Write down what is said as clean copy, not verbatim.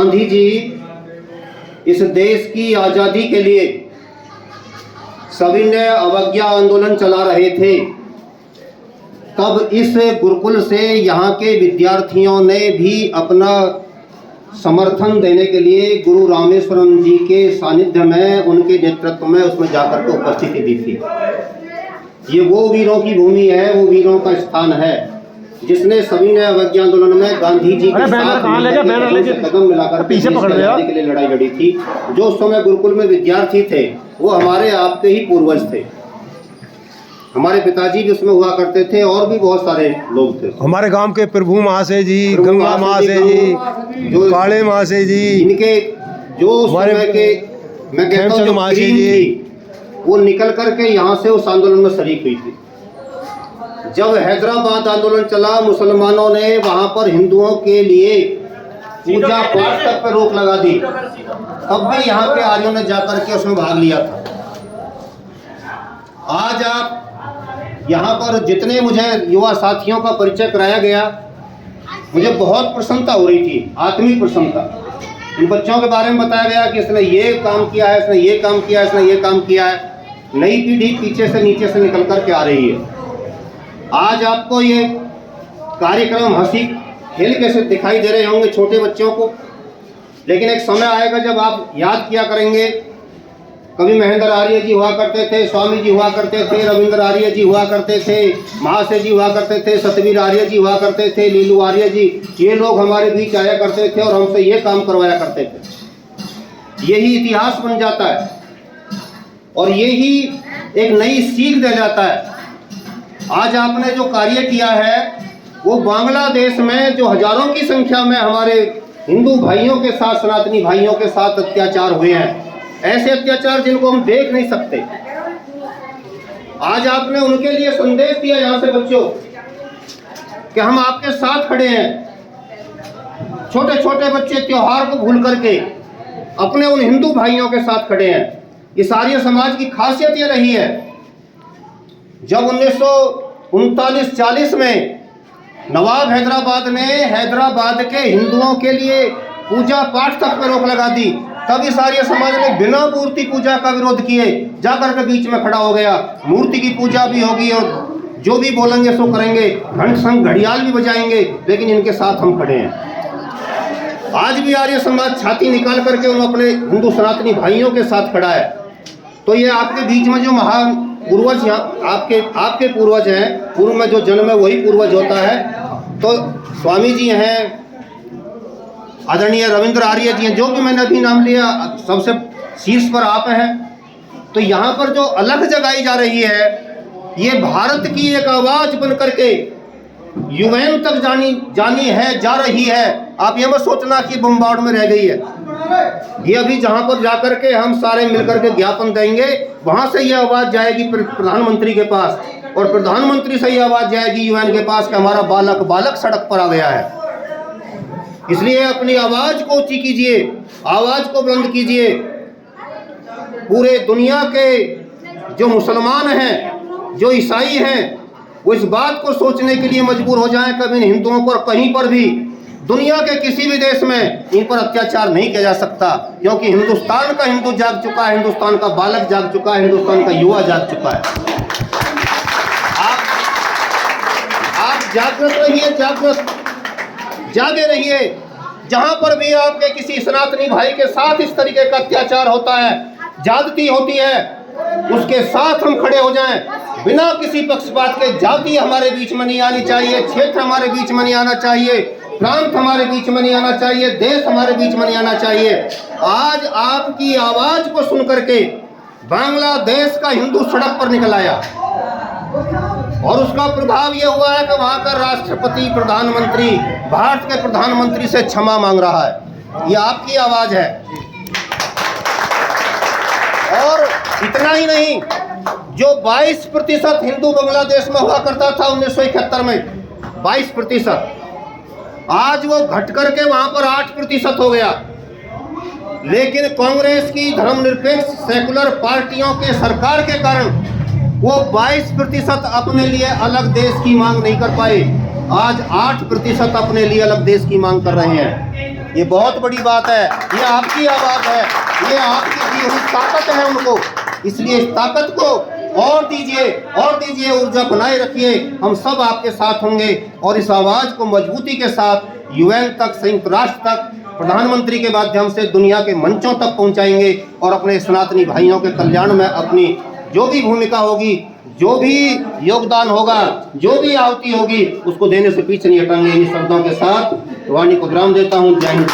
गांधी जी इस देश की आज़ादी के लिए सविनय अवज्ञा आंदोलन चला रहे थे, तब इस गुरुकुल से यहाँ के विद्यार्थियों ने भी अपना समर्थन देने के लिए गुरु रामेश्वरम जी के सानिध्य में, उनके नेतृत्व में उसमें जाकर के उपस्थिति दी थी। ये वो वीरों की भूमि है, वो वीरों का स्थान है जिसने सविनय अवज्ञा आंदोलन में गांधी जी के साथ कदम मिलाकर पीछे के लिए लड़ाई लड़ी थी। जो उस समय गुरुकुल में विद्यार्थी थे वो हमारे आपके ही पूर्वज थे। हमारे पिताजी भी उसमें हुआ करते थे और भी बहुत सारे लोग थे। हमारे गांव के प्रभु महाशय जी, गंगा महाशय जी, काले महाशय जी, इनके जो समय के मैं कहता हूँ महाशय जी, वो निकल करके यहाँ से उस आंदोलन में शरीक हुई थी। जब हैदराबाद आंदोलन चला, मुसलमानों ने वहां पर हिंदुओं के लिए पूजा पाठ तक पर रोक लगा दी, तब भी यहाँ के आर्यों ने जाकर के उसमें भाग लिया था। आज आप यहाँ पर जितने मुझे युवा साथियों का परिचय कराया गया, मुझे बहुत प्रसन्नता हो रही थी, आत्मिक प्रसन्नता। इन बच्चों के बारे में बताया गया कि इसने ये काम किया है, इसने ये काम किया है, इसने ये काम किया है। नई पीढ़ी पीछे से नीचे से निकल कर के आ रही है। आज आपको ये कार्यक्रम हंसी खेल कैसे दिखाई दे रहे होंगे छोटे बच्चों को, लेकिन एक समय आएगा जब आप याद किया करेंगे। कभी महेंद्र आर्य जी हुआ करते थे, स्वामी जी हुआ करते थे, रविंद्र आर्य जी हुआ करते थे, महाशय जी हुआ करते थे, सतवीर आर्य जी हुआ करते थे, लीलू आर्य जी, ये लोग हमारे बीच आया करते थे और हमसे ये काम करवाया करते थे। यही इतिहास बन जाता है और यही एक नई सीख दे जाता है। आज आपने जो कार्य किया है वो बांग्लादेश में जो हजारों की संख्या में हमारे हिंदू भाइयों के साथ, सनातनी भाइयों के साथ अत्याचार हुए हैं, ऐसे अत्याचार जिनको हम देख नहीं सकते, आज आपने उनके लिए संदेश दिया यहाँ से बच्चों कि हम आपके साथ खड़े हैं। छोटे छोटे बच्चे त्योहार को भूल करके अपने उन हिंदू भाइयों के साथ खड़े हैं। इस आर्य समाज की खासियत ये रही है, जब 1939-40 में नवाब हैदराबाद ने हैदराबाद के हिंदुओं के लिए पूजा पाठ तक पर रोक लगा दी, तब इस आर्य समाज ने बिना मूर्ति पूजा का विरोध किए जाकर के बीच में खड़ा हो गया। मूर्ति की पूजा भी होगी और जो भी बोलेंगे सो करेंगे, घंट संग घड़ियाल भी बजाएंगे, लेकिन इनके साथ हम खड़े हैं। आज भी आर्य समाज छाती निकाल करके उन अपने हिंदू सनातनी भाइयों के साथ खड़ा है। तो ये आपके बीच में जो महान पूर्वज आपके पूर्वज हैं, पूर्व में जो जन्म है वही पूर्वज होता है। तो स्वामी जी हैं, आदरणीय रविंद्र आर्य जी हैं, जो भी मैंने अभी नाम लिया, सबसे शीर्ष पर आप हैं। तो यहाँ पर जो अलग जगाई जा रही है, ये भारत की एक आवाज बन करके यूएन तक जानी है, जा रही है। आप ये मत सोचना कि बम्बार्ड में रह गई है। ये अभी जहाँ पर जाकर के हम सारे मिलकर के ज्ञापन देंगे, वहाँ से ये आवाज़ जाएगी प्रधानमंत्री के पास, और प्रधानमंत्री से ये आवाज़ जाएगी यूएन के पास कि हमारा बालक सड़क पर आ गया है। इसलिए अपनी आवाज़ को ऊंची कीजिए, आवाज़ को बुलंद कीजिए। पूरे दुनिया के जो मुसलमान हैं, जो ईसाई हैं, वो इस बात को सोचने के लिए मजबूर हो जाएं कभी इन हिंदुओं पर कहीं पर भी दुनिया के किसी भी देश में इन पर अत्याचार नहीं किया जा सकता, क्योंकि हिंदुस्तान का हिंदू जाग चुका है, हिंदुस्तान का बालक जाग चुका है, हिंदुस्तान का युवा जाग चुका है। आप जागृत रहिए, जागे रहिए। जहां पर भी आपके किसी सनातनी भाई के साथ इस तरीके का अत्याचार होता है, ज्यादती होती है, उसके साथ हम खड़े हो जाएं, बिना किसी पक्षपात के। जाति हमारे बीच में नहीं आनी चाहिए, क्षेत्र हमारे बीच में नहीं आना चाहिए, प्रांत हमारे बीच में नहीं आना चाहिए, देश हमारे बीच में नहीं आना चाहिए। आज आपकी आवाज को सुन करके बांग्लादेश का हिंदू सड़क पर निकल आया और उसका प्रभाव यह हुआ है कि वहां का राष्ट्रपति, प्रधानमंत्री, भारत के प्रधानमंत्री से क्षमा मांग रहा है। ये आपकी आवाज है। और इतना ही नहीं, जो 22% हिंदू बांग्लादेश में हुआ करता था 1971 में, 22%, आज वो घट करके वहां पर 8% हो गया। लेकिन कांग्रेस की धर्मनिरपेक्ष सेकुलर पार्टियों के सरकार के कारण वो 22% अपने लिए अलग देश की मांग नहीं कर पाए। आज 8% अपने लिए अलग देश की मांग कर रहे हैं। ये बहुत बड़ी बात है, ये आपकी आवाज़ है, ये आपकी दी हुई ताकत है उनको। इसलिए इस ताकत को और दीजिए, ऊर्जा बनाए रखिए। हम सब आपके साथ होंगे और इस आवाज़ को मजबूती के साथ यूएन तक, संयुक्त राष्ट्र तक, प्रधानमंत्री के माध्यम से दुनिया के मंचों तक पहुंचाएंगे और अपने सनातनी भाइयों के कल्याण में अपनी जो भी भूमिका होगी, जो भी योगदान होगा, जो भी आहुति होगी, उसको देने से पीछे नहीं हटेंगे। इन शब्दों के साथ वाणी को विराम देता हूँ। जय हिंद।